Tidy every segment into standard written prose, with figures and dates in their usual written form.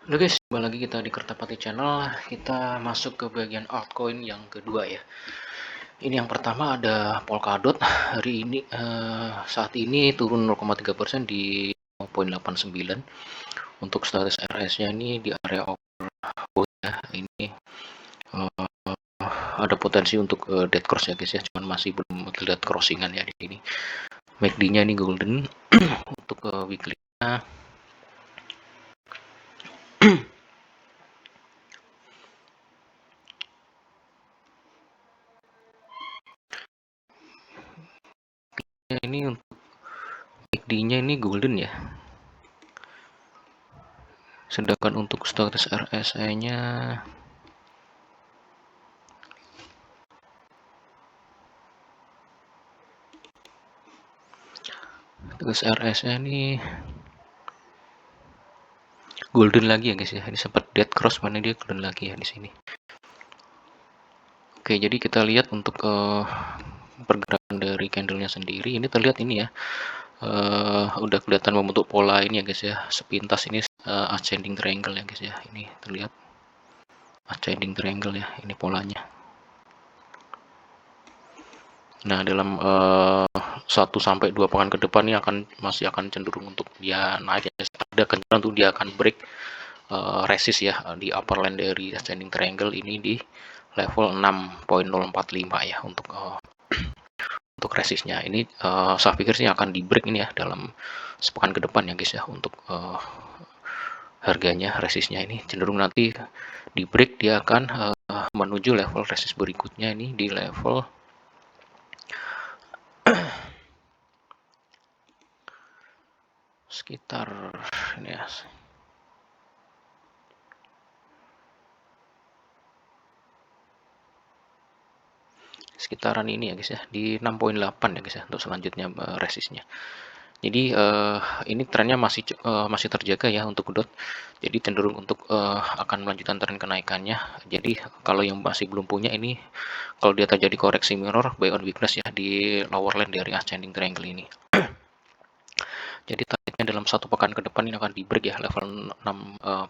Halo guys, kembali lagi kita di Kertapati Channel. Kita masuk ke bagian altcoin yang kedua ya. Ini yang pertama ada Polkadot. Hari ini saat ini turun 0,3% di 0,89. Untuk status RS-nya ini di area overbought ya. Ini ada potensi untuk dead cross ya guys ya. Cuman masih belum terlihat crossingan ya di sini. MACD-nya ini golden. Untuk weekly-nya ini untuk MACD-nya ini golden ya. Sedangkan untuk status RSI-nya ini golden lagi ya guys ya. Ini sempat dead cross, mana dia golden lagi ya di sini. Oke, jadi kita lihat untuk pergerakan dari candlenya sendiri. Ini terlihat ini ya. Udah kelihatan membentuk pola ini ya guys ya. Sepintas ini ascending triangle ya guys ya. Ini terlihat ascending triangle ya. Ini polanya. Nah, dalam 1 sampai 2 pekan ke depan ini masih akan cenderung untuk dia naik ya. Ada kemungkinan untuk dia akan break resist ya di upper line dari ascending triangle ini di level 6.045 ya untuk resistnya. Ini saya pikir sih akan di break ini ya dalam sepekan ke depan ya guys ya. Untuk harganya, resistnya ini cenderung nanti di break, dia akan menuju level resist berikutnya ini di level sekitar ini ya, sekitaran ini ya guys ya, di 6.8 ya guys ya untuk selanjutnya resistnya. Jadi ini trennya masih terjaga ya untuk DOT. Jadi cenderung untuk akan melanjutkan tren kenaikannya. Jadi kalau yang masih belum punya ini, kalau dia terjadi koreksi mirror buy on weakness ya di lower line dari ascending triangle ini. Jadi targetnya dalam 1 pekan ke depan ini akan di break ya level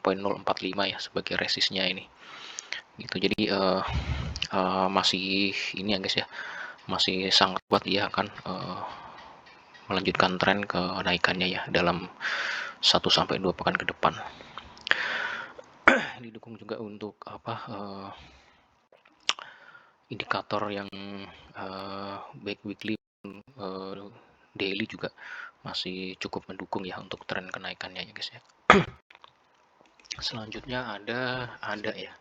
6.045 ya sebagai resistnya ini. Gitu. Jadi masih ini ya guys ya, masih sangat kuat dia akan melanjutkan tren kenaikannya ya dalam 1 sampai 2 pekan ke depan. Didukung juga untuk indikator yang baik weekly daily juga masih cukup mendukung ya untuk tren kenaikannya ya guys ya. Selanjutnya ada ya,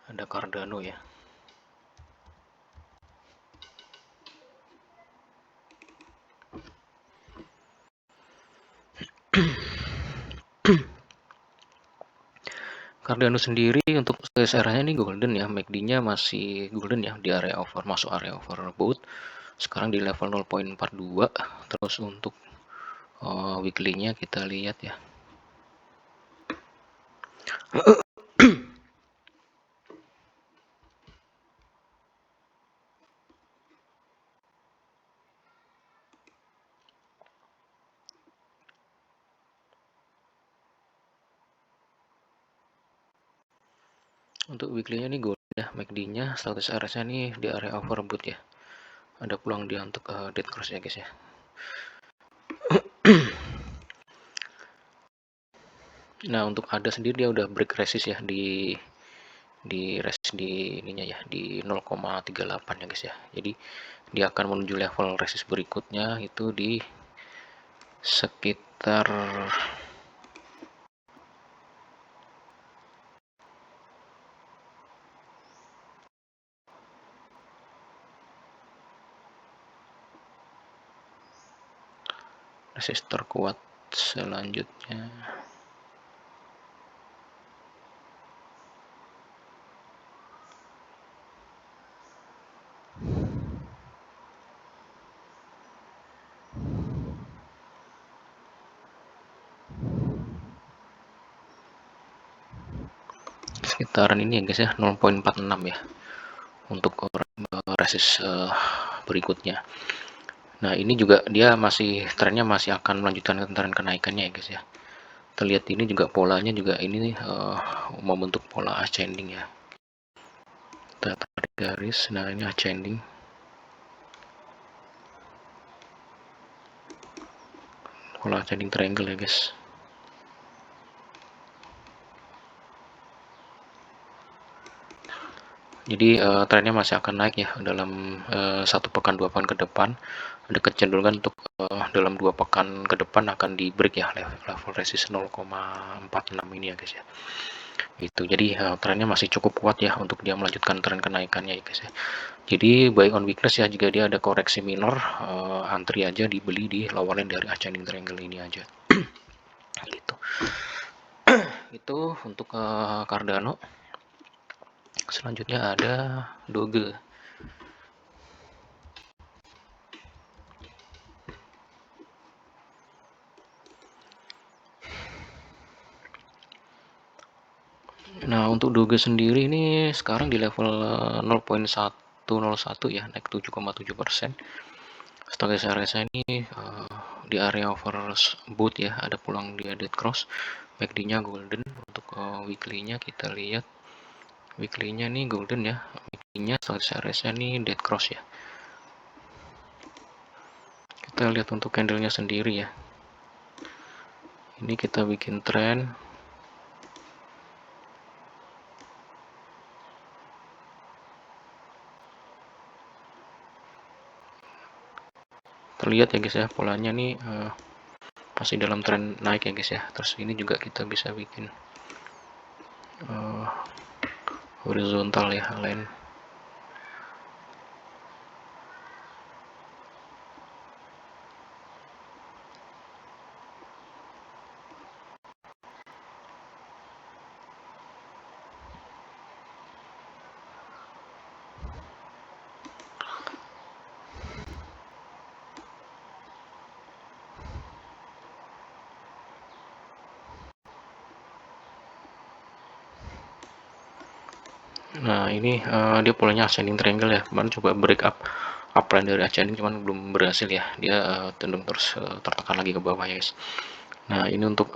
ada Cardano ya. Cardano sendiri untuk area-nya ini golden ya, MACD-nya masih golden ya di area masuk area overbought. Sekarang di level 0.42. Terus untuk weekly-nya kita lihat ya. Untuk weekly-nya ini golden ya, MACD-nya, status RS-nya ini di area overbought ya. Ada peluang dia untuk dead cross ya guys ya. Nah, untuk ADA sendiri dia udah break resist ya di resist di ininya ya di 0,38 ya guys ya. Jadi dia akan menuju level resist berikutnya itu di sekitar resist terkuat selanjutnya. Sekitaran ini ya guys ya, 0.46 ya untuk resist berikutnya. Nah, ini juga dia trennya masih akan melanjutkan tren kenaikannya ya guys ya. Kita lihat ini juga polanya juga ini membentuk pola ascending ya. Kita tarik garis, nah ini ascending. Pola ascending triangle ya guys. Jadi trennya masih akan naik ya dalam 1 pekan 2 pekan ke depan. Ada kecenderungan untuk dalam 2 pekan ke depan akan di break ya level resist 0,46 ini ya guys ya. Itu jadi trennya masih cukup kuat ya untuk dia melanjutkan tren kenaikannya ya guys ya. Jadi buy on weakness ya, jika dia ada koreksi minor antri aja dibeli di lower line dari ascending triangle ini aja. Gitu. Itu untuk Cardano. Selanjutnya ada Doge. Nah, untuk Doge sendiri ini sekarang di level 0.101 ya, naik 7,7%. Stochastic RSI ini di area overbought ya, ada pulang dia dead cross. MACD-nya golden. Untuk weekly-nya kita lihat, weekly-nya nih golden ya, weekly-nya Stochastic RSI ini dead cross ya. Kita lihat untuk candle-nya sendiri ya. Ini kita bikin trend. Terlihat ya guys ya, polanya nih masih dalam tren naik ya guys ya. Terus ini juga kita bisa bikin horizontal ya, line. Nah ini dia polanya ascending triangle ya. Kemarin coba break up upline dari ascending cuman belum berhasil ya. Dia cenderung terus tertekan lagi ke bawah ya guys. Nah ini untuk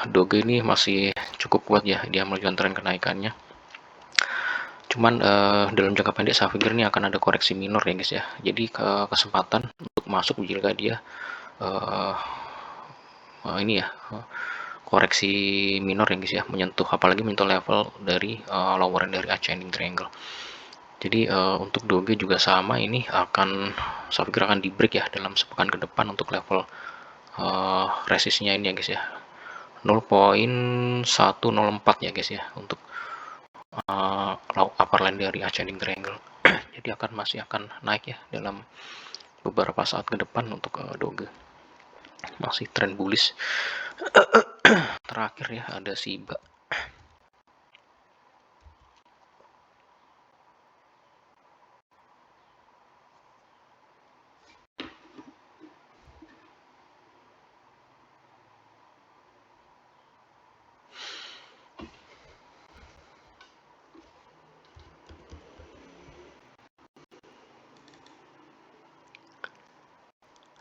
Doge ini masih cukup kuat ya, dia melanjutkan tren kenaikannya. Cuman dalam jangka pendek saya pikir ini akan ada koreksi minor ya guys ya. Jadi kesempatan untuk masuk jika dia ini ya koreksi minor ya guys ya, menyentuh apalagi menyentuh level dari lower dari ascending triangle. Jadi untuk Doge juga sama, ini akan saya pikir akan di break ya dalam sepekan ke depan untuk level resistnya ini ya guys ya, 0.104 ya guys ya, untuk upper line dari ascending triangle. Jadi masih akan naik ya dalam beberapa saat ke depan untuk Doge. Masih tren bullish. Terakhir ya ada Shiba.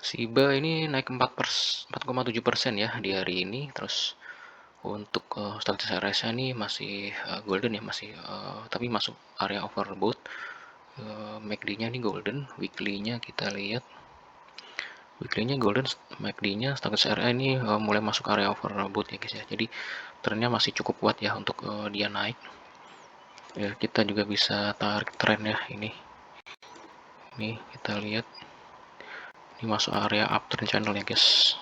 Shiba ini naik 4,7% ya di hari ini. Terus untuk Stochastic RSI ini masih golden ya, masih tapi masuk area overbought. MACD-nya ini golden, weekly-nya kita lihat. Weekly-nya golden, MACD-nya Stochastic RSI ini mulai masuk area overbought ya guys ya. Jadi trennya masih cukup kuat ya untuk dia naik. Ya, kita juga bisa tarik tren ya ini. Nih kita lihat. Ini masuk area uptrend channel ya guys.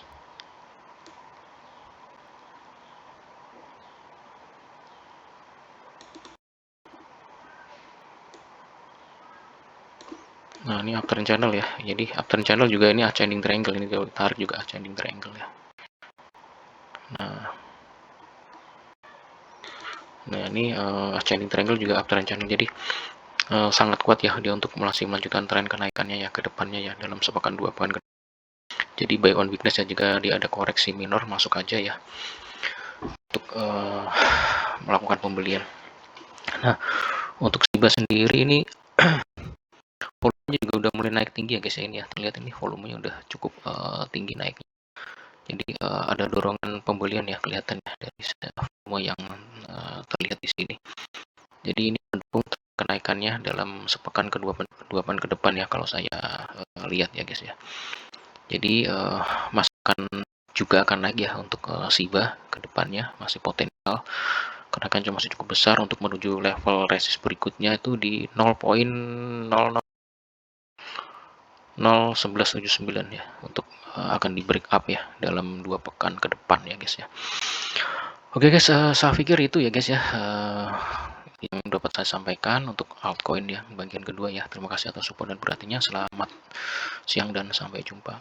Nah ini uptrend channel ya. Jadi uptrend channel juga ini ascending triangle, ini kalau tarik juga ascending triangle ya. Nah ini ascending triangle juga uptrend channel. Jadi sangat kuat ya dia untuk masih melanjutkan tren kenaikannya ya ke depannya ya dalam sepekan 2 pekan. Jadi buy on weakness ya, jika dia ada koreksi minor masuk aja ya untuk melakukan pembelian. Nah untuk Shiba sendiri ini volumenya juga udah mulai naik tinggi ya guys ya, ini ya terlihat ini volumenya udah cukup tinggi naiknya. Jadi ada dorongan pembelian ya kelihatan ya dari semua yang terlihat di sini. Jadi ini mendukung kenaikannya dalam sepekan ke dua pekan ke depan ya kalau saya lihat ya guys ya. Jadi akan juga akan naik ya untuk SHIBA ke depannya masih potensial. Kenaikan masih cukup besar untuk menuju level resist berikutnya itu di 0.01179 ya untuk akan di break up ya dalam 2 pekan ke depan ya guys ya. Oke guys, saya pikir itu ya guys ya yang dapat saya sampaikan untuk altcoin ya bagian kedua ya. Terima kasih atas support dan perhatiannya. Selamat siang dan sampai jumpa.